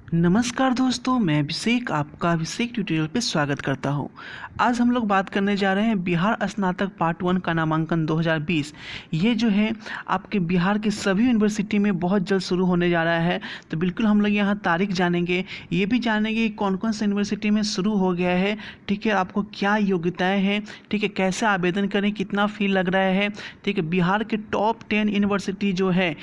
नमस्कार दोस्तों, मैं अभिषेक आपका अभिषेक ट्यूटोरियल पे स्वागत करता हूँ। आज हम लोग बात करने जा रहे हैं बिहार स्नातक पार्ट 1 का नामांकन 2020। ये जो है आपके बिहार के सभी यूनिवर्सिटी में बहुत जल्द शुरू होने जा रहा है। तो बिल्कुल हम लोग यहाँ तारीख जानेंगे, ये भी जानेंगे कि कौन कौन सा यूनिवर्सिटी में शुरू हो गया है, ठीक है, आपको क्या योग्यताएँ हैं, ठीक है, कैसे आवेदन करें, कितना फ़ी लग रहा है, ठीक है, बिहार के टॉप 10 यूनिवर्सिटी जो है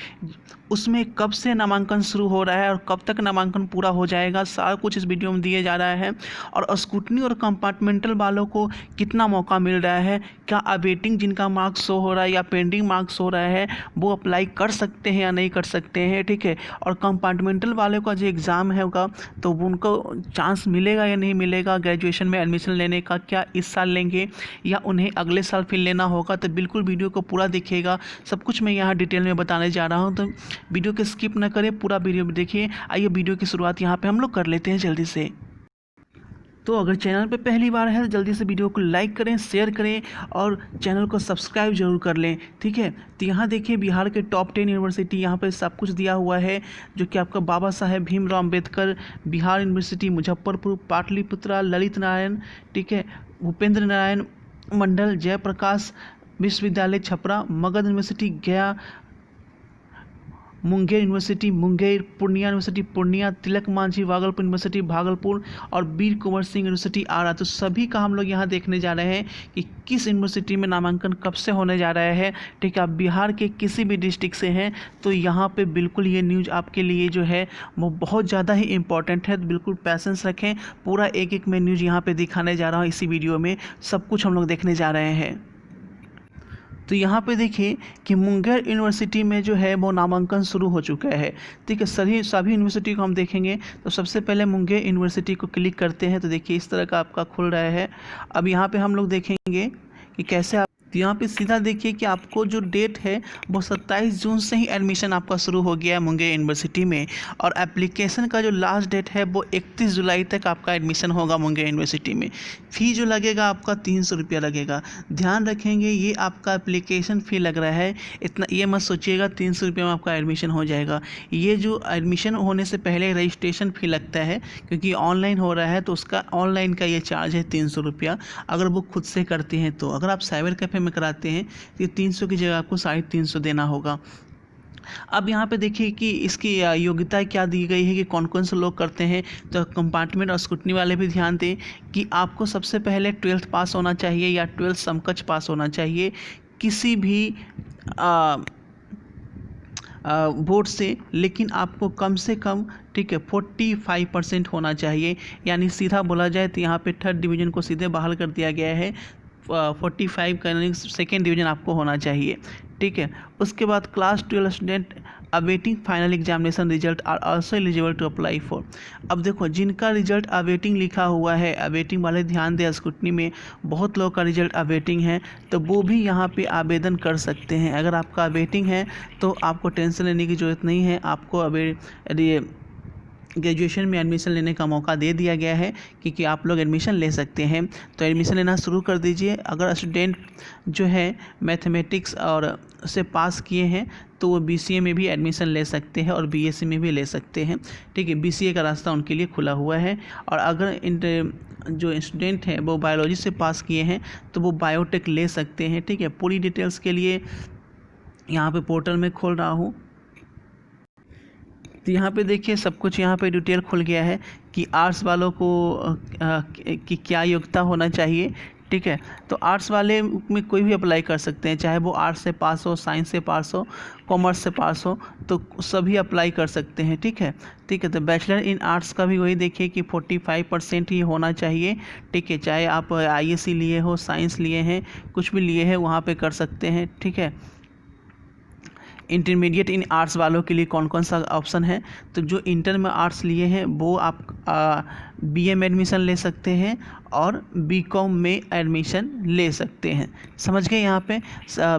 उसमें कब से नामांकन शुरू हो रहा है और कब तक नामांकन पूरा हो जाएगा, सारा कुछ इस वीडियो में दिया जा रहा है। और स्कूटनी और कंपार्टमेंटल वालों को कितना मौका मिल रहा है, क्या अवेटिंग जिनका मार्क्स शो हो रहा है या पेंडिंग मार्क्स हो रहा है वो अप्लाई कर सकते हैं या नहीं कर सकते हैं, ठीक है। और कंपार्टमेंटल वाले का जो एग्ज़ाम है होगा तो उनको चांस मिलेगा या नहीं मिलेगा ग्रेजुएशन में एडमिशन लेने का, क्या इस साल लेंगे या उन्हें अगले साल फिर लेना होगा। तो बिल्कुल वीडियो को पूरा देखिएगा, सब कुछ मैं यहाँ डिटेल में बताने जा रहा हूँ। तो वीडियो को स्किप ना करें, पूरा वीडियो देखिए। आइए वीडियो की शुरुआत यहाँ पे हम लोग कर लेते हैं जल्दी से। तो अगर चैनल पे पहली बार है तो जल्दी से वीडियो को लाइक करें, शेयर करें और चैनल को सब्सक्राइब जरूर कर लें, ठीक है। तो यहाँ देखिए बिहार के टॉप 10 यूनिवर्सिटी यहाँ पे सब कुछ दिया हुआ है, जो कि आपका बाबा साहेब भीमराव अम्बेडकर बिहार यूनिवर्सिटी मुजफ्फरपुर, पाटलिपुत्रा, ललित नारायण, ठीक है, भूपेंद्र नारायण मंडल, जयप्रकाश विश्वविद्यालय छपरा, मगध यूनिवर्सिटी गया, मुंगेर यूनिवर्सिटी मुंगेर, पूर्णिया यूनिवर्सिटी पूर्णिया, तिलक मांझी भागलपुर यूनिवर्सिटी भागलपुर और वीर कुंवर सिंह यूनिवर्सिटी आरा। तो सभी का हम लोग यहाँ देखने जा रहे हैं कि किस यूनिवर्सिटी में नामांकन कब से होने जा रहा है, ठीक है। आप बिहार के किसी भी डिस्ट्रिक्ट से हैं तो यहाँ पे बिल्कुल ये न्यूज़ आपके लिए जो है वो बहुत ज़्यादा ही इंपॉर्टेंट है। तो बिल्कुल पैसेंस रखें, पूरा एक एक मैं न्यूज़ यहाँ पर दिखाने जा रहा हूँ। इसी वीडियो में सब कुछ हम लोग देखने जा रहे हैं। तो यहाँ पे देखिए कि मुंगेर यूनिवर्सिटी में जो है वो नामांकन शुरू हो चुका है, ठीक है। सभी यूनिवर्सिटी को हम देखेंगे तो सबसे पहले मुंगेर यूनिवर्सिटी को क्लिक करते हैं तो देखिए इस तरह का आपका खुल रहा है। अब यहाँ पे हम लोग देखेंगे कि कैसे आप, तो यहाँ पे सीधा देखिए कि आपको जो डेट है वो 27 जून से ही एडमिशन आपका शुरू हो गया है मुंगेर यूनिवर्सिटी में। और एप्लीकेशन का जो लास्ट डेट है वो 31 जुलाई तक आपका एडमिशन होगा मुंगेर यूनिवर्सिटी में। फ़ी जो लगेगा आपका 300 रुपया लगेगा। ध्यान रखेंगे ये आपका एप्लीकेशन फ़ी लग रहा है, इतना ये मत सोचिएगा 300 रुपये में आपका एडमिशन हो जाएगा। ये जो एडमिशन होने से पहले रजिस्ट्रेशन फ़ी लगता है, क्योंकि ऑनलाइन हो रहा है तो उसका ऑनलाइन का ये चार्ज है 300 रुपया। अगर वो खुद से करते हैं तो, अगर आप साइबर कैफ़े में कराते हैं तो 300 की जगह आपको 350 देना होगा। अब यहाँ पे देखिए कि इसकी योग्यता क्या दी गई है कि कौन कौन से लोग करते हैं। तो कंपार्टमेंट और स्कूटनी वाले भी ध्यान दें कि आपको सबसे पहले 12th पास होना चाहिए या 12th समकक्ष पास होना चाहिए किसी भी बोर्ड से, लेकिन आपको कम से कम, ठीक है, 45% होना चाहिए। यानी सीधा बोला जाए तो यहाँ पे 3rd डिवीज़न को सीधे बहाल कर दिया गया है। 45 का यानी 2nd डिवीज़न आपको होना चाहिए, ठीक है। उसके बाद class 12 student awaiting final examination result are also eligible to apply for. अब देखो जिनका रिजल्ट अवेटिंग लिखा हुआ है, अवेटिंग वाले ध्यान दें, स्कूटनी में बहुत लोगों का रिजल्ट अवेटिंग है तो वो भी यहाँ पे आवेदन कर सकते हैं। अगर आपका अवेटिंग है तो आपको टेंशन लेने की ज़रूरत नहीं है, आपको ग्रेजुएशन में एडमिशन लेने का मौका दे दिया गया है क्योंकि आप लोग एडमिशन ले सकते हैं। तो एडमिशन लेना शुरू कर दीजिए। अगर स्टूडेंट जो है मैथमेटिक्स और से पास किए हैं तो वो बीसीए में भी एडमिशन ले सकते हैं और बीएससी में भी ले सकते हैं, ठीक है। बीसीए का रास्ता उनके लिए खुला हुआ है। और अगर जो स्टूडेंट हैं वो बायोलॉजी से पास किए हैं तो वो बायोटेक ले सकते हैं, ठीक है। पूरी डिटेल्स के लिए यहाँ पे पोर्टल में खोल रहा हूँ। तो यहाँ पे देखिए सब कुछ यहाँ पे डिटेल खुल गया है कि आर्ट्स वालों को कि क्या योग्यता होना चाहिए, ठीक है। तो आर्ट्स वाले में कोई भी अप्लाई कर सकते हैं, चाहे वो आर्ट्स से पास हो, साइंस से पास हो, कॉमर्स से पास हो, तो सभी अप्लाई कर सकते हैं, ठीक है, ठीक है। तो बैचलर इन आर्ट्स का भी वही देखिए कि 45% ही होना चाहिए, ठीक है। चाहे आप आईएससी लिए हो, साइंस लिए हैं, कुछ भी लिए हैं वहाँ पर कर सकते हैं, ठीक है। इंटरमीडिएट इन आर्ट्स वालों के लिए कौन कौन सा ऑप्शन है, तो जो इंटर में आर्ट्स लिए हैं वो आप बीए में एडमिशन ले सकते हैं और बीकॉम में एडमिशन ले सकते हैं, समझ गए। यहाँ पे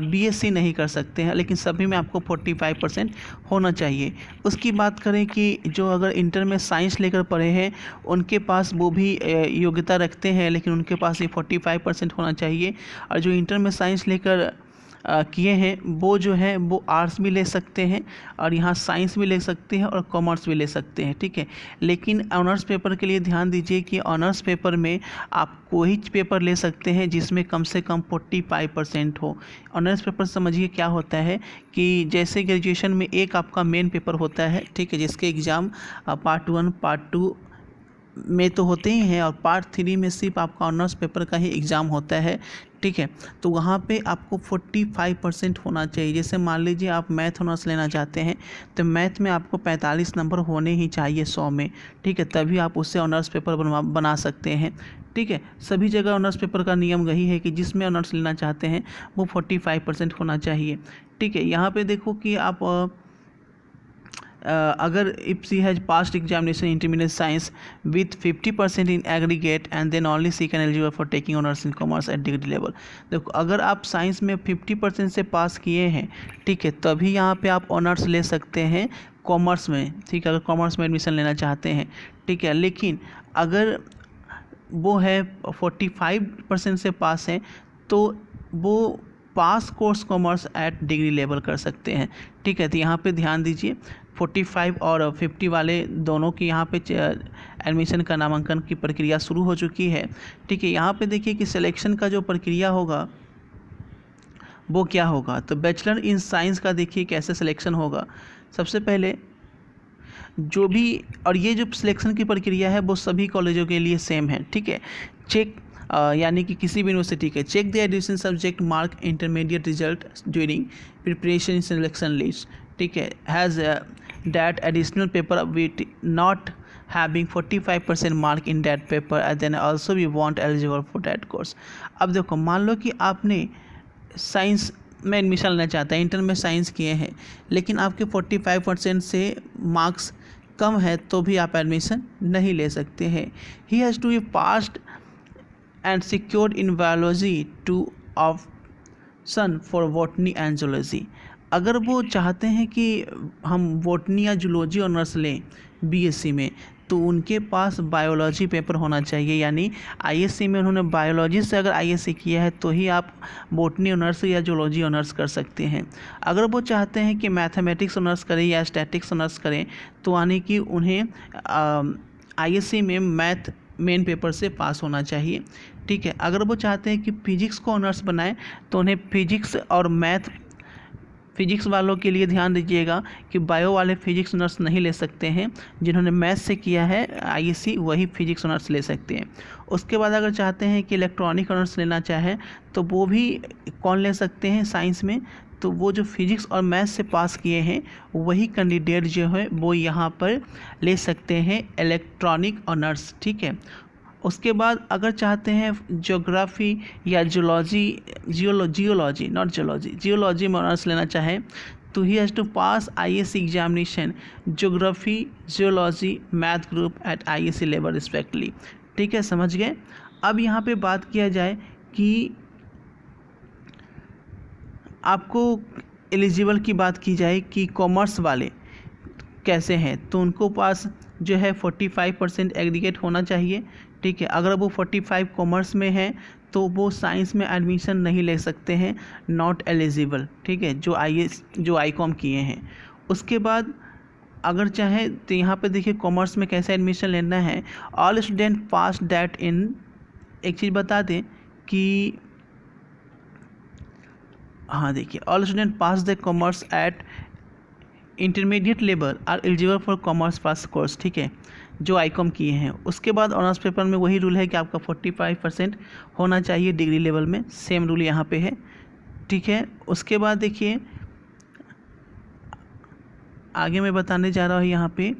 बीएससी नहीं कर सकते हैं, लेकिन सभी में आपको 45% होना चाहिए। उसकी बात करें कि जो अगर इंटर में साइंस लेकर पढ़े हैं उनके पास वो भी योग्यता रखते हैं, लेकिन उनके पास ये 45% होना चाहिए। और जो इंटर में साइंस लेकर किए हैं वो जो है वो आर्ट्स भी ले सकते हैं और यहाँ साइंस भी ले सकते हैं और कॉमर्स भी ले सकते हैं, ठीक है। लेकिन ऑनर्स पेपर के लिए ध्यान दीजिए कि ऑनर्स पेपर में आप कोई पेपर ले सकते हैं जिसमें कम से कम 45% हो। ऑनर्स पेपर समझिए क्या होता है कि जैसे ग्रेजुएशन में एक आपका मेन पेपर होता है, ठीक है, जिसके एग्ज़ाम पार्ट 1 पार्ट 2 में तो होते ही हैं और पार्ट 3 में सिर्फ आपका ऑनर्स पेपर का ही एग्ज़ाम होता है, ठीक है। तो वहाँ पे आपको 45% होना चाहिए। जैसे मान लीजिए आप मैथ ऑनर्स लेना चाहते हैं तो मैथ में आपको 45 नंबर होने ही चाहिए 100 में, ठीक है, तभी आप उससे ऑनर्स पेपर बना सकते हैं, ठीक है। सभी जगह ऑनर्स पेपर का नियम यही है कि जिसमें ऑनर्स लेना चाहते हैं वो 45% होना चाहिए, ठीक है। यहाँ पे देखो कि आप अगर if she has passed examination in intermediate science with 50% in aggregate and then only she can eligible for taking honors in commerce at degree level। देखो अगर आप साइंस में 50% से पास किए हैं, ठीक है, तभी यहाँ पे आप ऑनर्स ले सकते हैं कॉमर्स में, ठीक है, अगर कॉमर्स में एडमिशन लेना चाहते हैं, ठीक है। लेकिन अगर वो है 45% से पास है तो वो pass course commerce at degree level कर सकते हैं, ठीक है। तो यहाँ पे ध्यान दीजिए 45 और 50 वाले दोनों की यहाँ पे एडमिशन का नामांकन की प्रक्रिया शुरू हो चुकी है, ठीक है। यहाँ पे देखिए कि सिलेक्शन का जो प्रक्रिया होगा वो क्या होगा। तो बैचलर इन साइंस का देखिए कैसे सिलेक्शन होगा। सबसे पहले जो भी, और ये जो सिलेक्शन की प्रक्रिया है वो सभी कॉलेजों के लिए सेम है, ठीक है। चेक यानी कि किसी भी यूनिवर्सिटी के check the addition subject mark intermediate result during preparation selection list, ठीक है, has that additional paper with not having 45% mark in that paper and then also we want eligible for that course. अब देखो मान लो कि आपने science में admission लेना चाहते हैं, इंटर में साइंस किए हैं, लेकिन आपके 45% से मार्क्स कम है तो भी आप एडमिशन नहीं ले सकते हैं। He has to be passed and secured in biology to option for botany and zoology। अगर वो चाहते हैं कि हम बॉटनी या जूलॉजी ऑनर्स लें बीएससी में तो उनके पास बायोलॉजी पेपर होना चाहिए, यानी आईएससी में उन्होंने बायोलॉजी से अगर आईएससी किया है तो ही आप बॉटनी ऑनर्स या जूलॉजी ऑनर्स कर सकते हैं। अगर वो चाहते हैं कि मैथमेटिक्स ऑनर्स करें या स्टैटिक्स ऑनर्स करें तो यानी कि उन्हें आईएससी में मैथ मेन पेपर से पास होना चाहिए, ठीक है। अगर वो चाहते हैं कि फिजिक्स को ऑनर्स बनाएं तो उन्हें फिजिक्स और मैथ, फिजिक्स वालों के लिए ध्यान दीजिएगा कि बायो वाले फिजिक्स ऑनर्स नहीं ले सकते हैं, जिन्होंने मैथ से किया है आईएससी वही फिजिक्स ऑनर्स ले सकते हैं। उसके बाद अगर चाहते हैं कि इलेक्ट्रॉनिक ऑनर्स लेना चाहें तो वो भी कौन ले सकते हैं साइंस में, तो वो जो फिजिक्स और मैथ से पास किए हैं वही कैंडिडेट जो है वो यहाँ पर ले सकते हैं इलेक्ट्रॉनिक ऑनर्स, ठीक है। उसके बाद अगर चाहते हैं ज्योग्राफी या जियोलॉजी में ऑनर्स लेना चाहें तो he has to pass ISC examination geography geology math group at ISC level respectively, ठीक है, समझ गए। अब यहाँ पे बात किया जाए कि आपको एलिजिबल की बात की जाए कि कॉमर्स वाले कैसे हैं, तो उनको पास जो है 45% एग्रीगेट होना चाहिए, ठीक है। अगर वो 45 कॉमर्स में है तो वो साइंस में एडमिशन नहीं ले सकते हैं, नॉट एलिजिबल, ठीक है, जो आईकॉम किए हैं। उसके बाद अगर चाहें तो यहाँ पे देखिए कॉमर्स में कैसे एडमिशन लेना है। All student pass that in, एक चीज़ बता दें कि हाँ देखिए all student pass the commerce at intermediate level are eligible for commerce pass course, ठीक है, जो आईकॉम किए हैं। उसके बाद ऑनर्स पेपर में वही रूल है कि आपका 45% होना चाहिए डिग्री लेवल में, सेम रूल यहाँ पे है, ठीक है। उसके बाद देखिए आगे मैं बताने जा रहा हूँ यहाँ पे,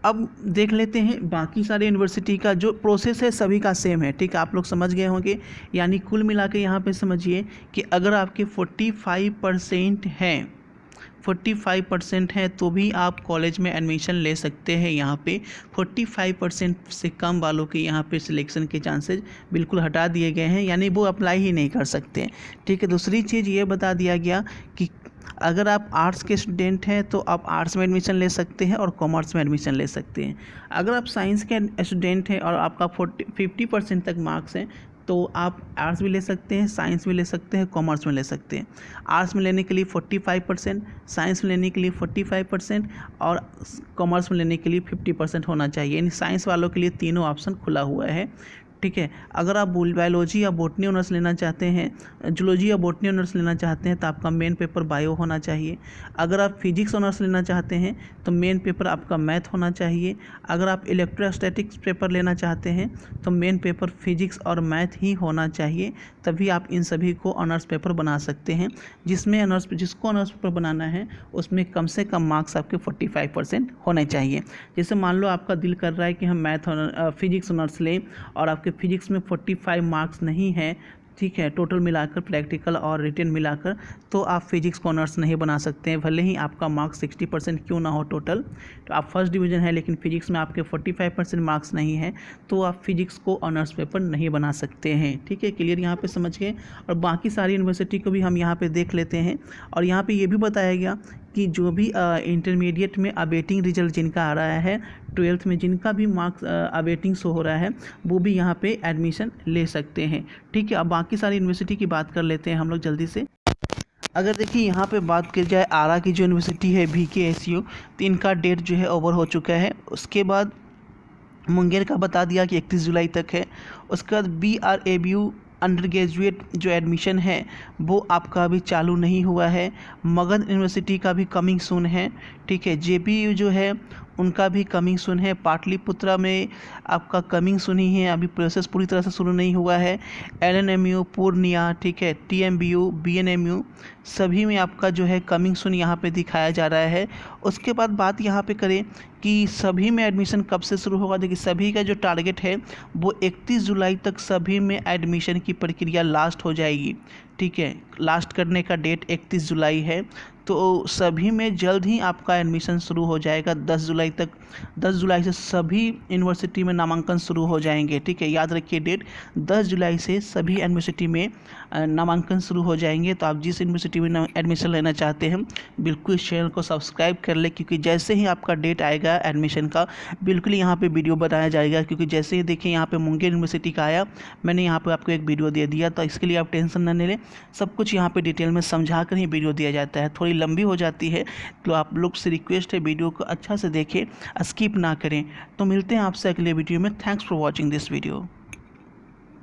अब देख लेते हैं बाकी सारे यूनिवर्सिटी का जो प्रोसेस है सभी का सेम है, ठीक है, आप लोग समझ गए होंगे। यानी कुल मिला के यहाँ पे समझिए कि अगर आपके 45% हैं तो भी आप कॉलेज में एडमिशन ले सकते हैं। यहाँ पे 45% से कम वालों के यहाँ पे सिलेक्शन के चांसेस बिल्कुल हटा दिए गए हैं, यानी वो अप्लाई ही नहीं कर सकते, ठीक है। दूसरी चीज़ ये बता दिया गया कि अगर आप आर्ट्स के स्टूडेंट हैं तो आप आर्ट्स में एडमिशन ले सकते हैं और कॉमर्स में एडमिशन ले सकते हैं। अगर आप साइंस के स्टूडेंट हैं और आपका 50% तक मार्क्स हैं तो आप आर्ट्स भी ले सकते हैं, साइंस भी ले सकते हैं, कॉमर्स में ले सकते हैं। आर्ट्स में लेने के लिए 45%, साइंस में लेने के लिए 45% और कॉमर्स में लेने के लिए 50% होना चाहिए। यानी साइंस वालों के लिए तीनों ऑप्शन खुला हुआ है, ठीक है। अगर आप बायोलॉजी या बॉटनी ऑनर्स लेना चाहते हैं, जूलॉजी या बॉटनी ऑनर्स लेना चाहते हैं तो आपका मेन पेपर बायो होना चाहिए। अगर आप फिजिक्स ऑनर्स लेना चाहते हैं तो मेन पेपर आपका मैथ होना चाहिए। अगर आप इलेक्ट्रोस्टैटिक्स पेपर लेना चाहते हैं तो मेन पेपर फिजिक्स और मैथ ही होना चाहिए, तभी आप इन सभी को ऑनर्स पेपर बना सकते हैं। जिसको ऑनर्स पेपर बनाना है उसमें कम से कम मार्क्स आपके 45% होने चाहिए। जैसे मान लो आपका दिल कर रहा है कि हम फिजिक्स ऑनर्स लें और आपके फिजिक्स में 45 मार्क्स नहीं है, ठीक है, टोटल मिलाकर प्रैक्टिकल और रिटन मिलाकर, तो आप फिजिक्स को ऑनर्स नहीं बना सकते हैं। भले ही आपका मार्क्स 60% क्यों ना हो टोटल, तो आप फर्स्ट डिवीज़न है लेकिन फिजिक्स में आपके 45% मार्क्स नहीं है, तो आप फिजिक्स को ऑनर्स पेपर नहीं बना सकते हैं, ठीक है। क्लियर यहाँ पे समझ गए। और बाकी सारी यूनिवर्सिटी को भी हम यहाँ पे देख लेते हैं। और यहाँ पे ये भी बताया गया कि जो भी इंटरमीडिएट में अवेटिंग रिजल्ट जिनका आ रहा है, 12th में जिनका भी मार्क्स अवेटिंग शो हो रहा है, वो भी यहाँ पे एडमिशन ले सकते हैं, ठीक है। अब बाकी सारी यूनिवर्सिटी की बात कर लेते हैं हम लोग जल्दी से। अगर देखिए यहाँ पे बात की जाए आरा की जो यूनिवर्सिटी है VKSU, तो इनका डेट जो है ओवर हो चुका है। उसके बाद मुंगेर का बता दिया कि 31 जुलाई तक है। उसके बाद BRABU अंडर ग्रेजुएट जो एडमिशन है वो आपका अभी चालू नहीं हुआ है। मगध यूनिवर्सिटी का भी कमिंग सून है, ठीक है। JPU जो है उनका भी कमिंग सून है। पाटलिपुत्रा में आपका कमिंग सून ही है, अभी प्रोसेस पूरी तरह से शुरू नहीं हुआ है। LNMU पूर्णिया, ठीक है, TMBU BNMU सभी में आपका जो है कमिंग सून यहाँ पे दिखाया जा रहा है। उसके बाद बात यहाँ पे करें कि सभी में एडमिशन कब से शुरू होगा। देखिए सभी का जो टारगेट है वो 31 जुलाई तक सभी में एडमिशन की प्रक्रिया लास्ट हो जाएगी, ठीक है। लास्ट करने का डेट 31 जुलाई है, तो सभी में जल्द ही आपका एडमिशन शुरू हो जाएगा 10 जुलाई तक। 10 जुलाई से सभी यूनिवर्सिटी में नामांकन शुरू हो जाएंगे, ठीक है। याद रखिए डेट 10 जुलाई से सभी यूनिवर्सिटी में नामांकन शुरू हो जाएंगे। तो आप जिस यूनिवर्सिटी में एडमिशन लेना चाहते हैं बिल्कुल इस चैनल को सब्सक्राइब कर ले, क्योंकि जैसे ही आपका डेट आएगा एडमिशन का बिल्कुल यहाँ पे वीडियो बनाया जाएगा। क्योंकि जैसे ही देखिए यहाँ पे मुंगेर यूनिवर्सिटी का आया, मैंने यहाँ पे आपको एक वीडियो दे दिया, तो इसके लिए आप टेंशन न लें। सब कुछ यहाँ पे डिटेल में समझा कर ही वीडियो दिया जाता है। थोड़ी लंबी हो जाती है तो आप लोग से रिक्वेस्ट है वीडियो को अच्छा से देखें, स्किप ना करें। तो मिलते हैं आपसे अगले वीडियो में। Thanks for watching this video.